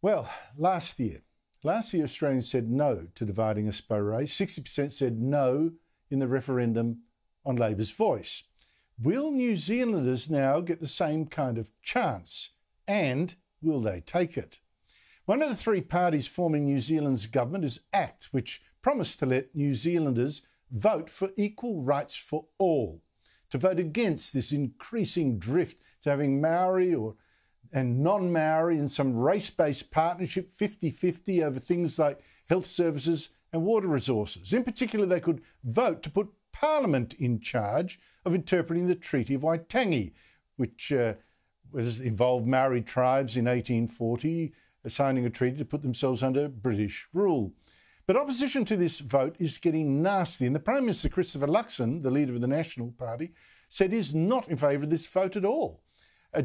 Well, last year Australians said no to dividing us by race. 60% said no in the referendum on Labor's voice. Will New Zealanders now get the same kind of chance? And will they take it? One of the three parties forming New Zealand's government is ACT, which promised to let New Zealanders vote for equal rights for all, to vote against this increasing drift to having Maori and non-Maori in some race-based partnership 50-50 over things like health services and water resources. In particular, they could vote to put Parliament in charge of interpreting the Treaty of Waitangi, which involved Maori tribes in 1840 signing a treaty to put themselves under British rule. But opposition to this vote is getting nasty, and the Prime Minister, Christopher Luxon, the leader of the National Party, said he's not in favour of this vote at all.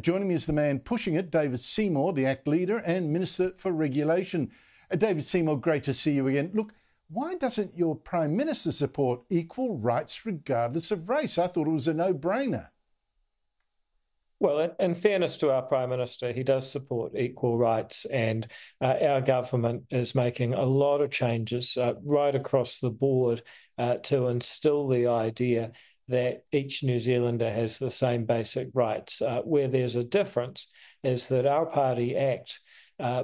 Joining me is the man pushing it, David Seymour, the ACT leader and Minister for Regulation. David Seymour, great to see you again. Look, why doesn't your Prime Minister support equal rights regardless of race? I thought it was a no-brainer. Well, in fairness to our Prime Minister, he does support equal rights, and our government is making a lot of changes right across the board to instil the idea that each New Zealander has the same basic rights. Where there's a difference is that our party, ACT,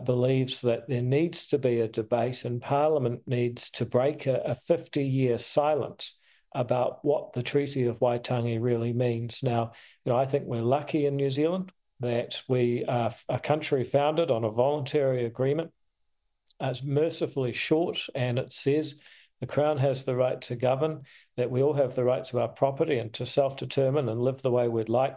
believes that there needs to be a debate and Parliament needs to break a 50-year silence about what the Treaty of Waitangi really means. Now, I think we're lucky in New Zealand that we are a country founded on a voluntary agreement. It's mercifully short, and it says the Crown has the right to govern, that we all have the right to our property and to self-determine and live the way we'd like,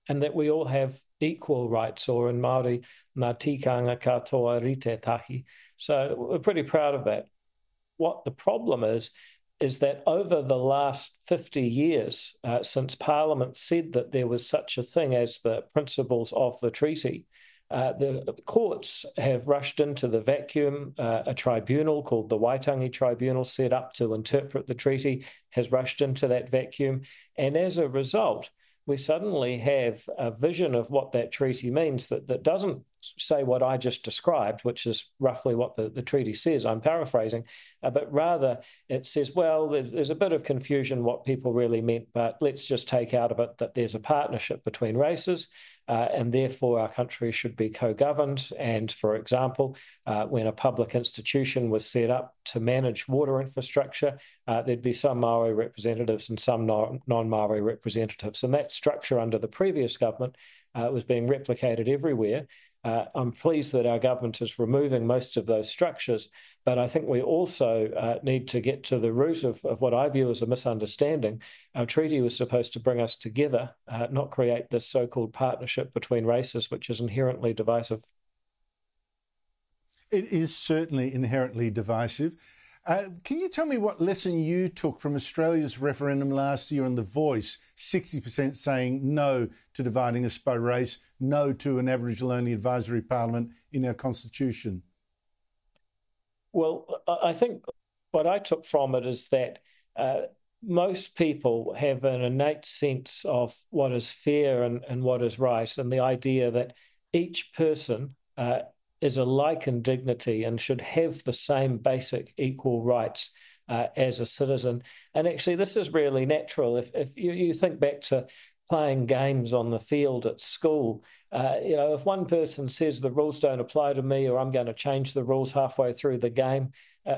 and that we all have equal rights, or in Māori, ngā tikanga katoa rite tahi. So we're pretty proud of that. What the problem is that over the last 50 years, since Parliament said that there was such a thing as the principles of the treaty, the courts have rushed into the vacuum. A tribunal called the Waitangi Tribunal, set up to interpret the treaty, has rushed into that vacuum. And as a result, we suddenly have a vision of what that treaty means that doesn't say what I just described, which is roughly what the treaty says. I'm paraphrasing, but rather it says, well, there's a bit of confusion what people really meant, but let's just take out of it that there's a partnership between races, and therefore our country should be co-governed. And for example, when a public institution was set up to manage water infrastructure, there'd be some Maori representatives and some non-Maori representatives. And that structure under the previous government was being replicated everywhere. I'm pleased that our government is removing most of those structures, but I think we also need to get to the root of what I view as a misunderstanding. Our treaty was supposed to bring us together, not create this so-called partnership between races, which is inherently divisive. It is certainly inherently divisive. Can you tell me what lesson you took from Australia's referendum last year on the voice? 60% saying no to dividing us by race, no to an Aboriginal-only advisory parliament in our constitution. Well, I think what I took from it is that most people have an innate sense of what is fair and what is right, and the idea that each person is alike in dignity and should have the same basic equal rights as a citizen. And actually, this is really natural. If you think back to playing games on the field at school, if one person says the rules don't apply to me, or I'm going to change the rules halfway through the game,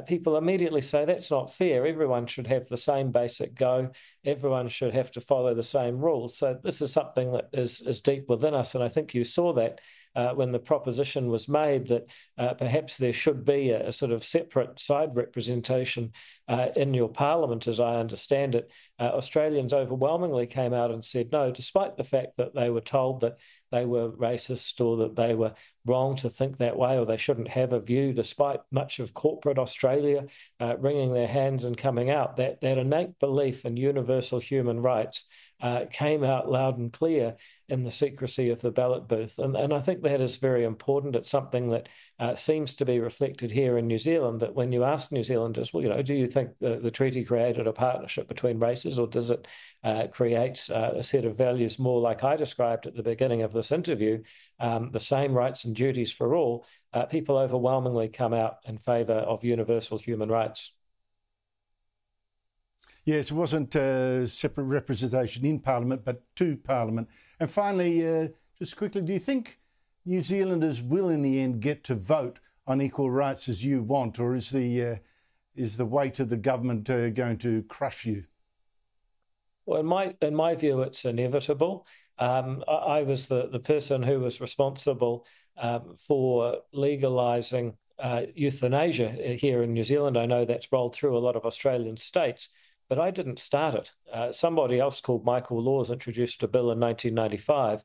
people immediately say that's not fair. Everyone should have the same basic go. Everyone should have to follow the same rules. So this is something that is deep within us. And I think you saw that when the proposition was made that perhaps there should be a sort of separate side representation in your parliament, as I understand it. Australians overwhelmingly came out and said no, despite the fact that they were told that they were racist or that they were wrong to think that way, or they shouldn't have a view, despite much of corporate Australia wringing their hands and coming out. That innate belief in universal human rights came out loud and clear in the secrecy of the ballot booth. And I think that is very important. It's something that seems to be reflected here in New Zealand, that when you ask New Zealanders, well, do you think the treaty created a partnership between races, or does it create a set of values more like I described at the beginning of this interview, the same rights and duties for all? People overwhelmingly come out in favour of universal human rights. Yes, it wasn't separate representation in Parliament, but to Parliament. And finally, just quickly, do you think New Zealanders will in the end get to vote on equal rights as you want, or is the weight of the government going to crush you? Well, in my view, it's inevitable. I was the person who was responsible for legalising euthanasia here in New Zealand. I know that's rolled through a lot of Australian states, but I didn't start it. Somebody else called Michael Laws introduced a bill in 1995.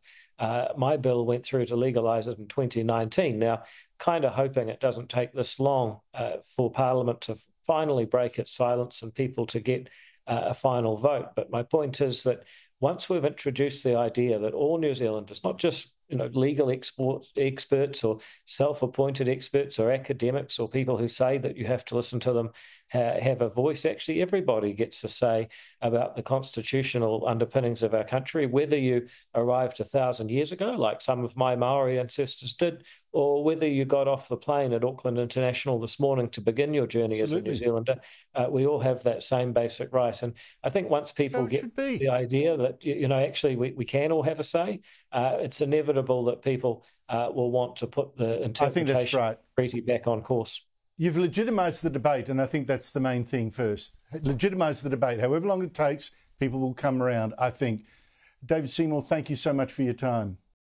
My bill went through to legalise it in 2019. Now, kind of hoping it doesn't take this long for Parliament to finally break its silence and people to get a final vote. But my point is that once we've introduced the idea that all New Zealanders, not just legal experts or self-appointed experts or academics or people who say that you have to listen to them, have a voice. Actually, everybody gets to say about the constitutional underpinnings of our country, whether you arrived 1,000 years ago, like some of my Maori ancestors did, or whether you got off the plane at Auckland International this morning to begin your journey as a New Zealander. We all have that same basic right. And I think once people get the idea that, actually we can all have a say, it's inevitable that people will want to put the interpretation of the treaty back on course. You've legitimised the debate, and I think that's the main thing first. Legitimise the debate. However long it takes, people will come around, I think. David Seymour, thank you so much for your time.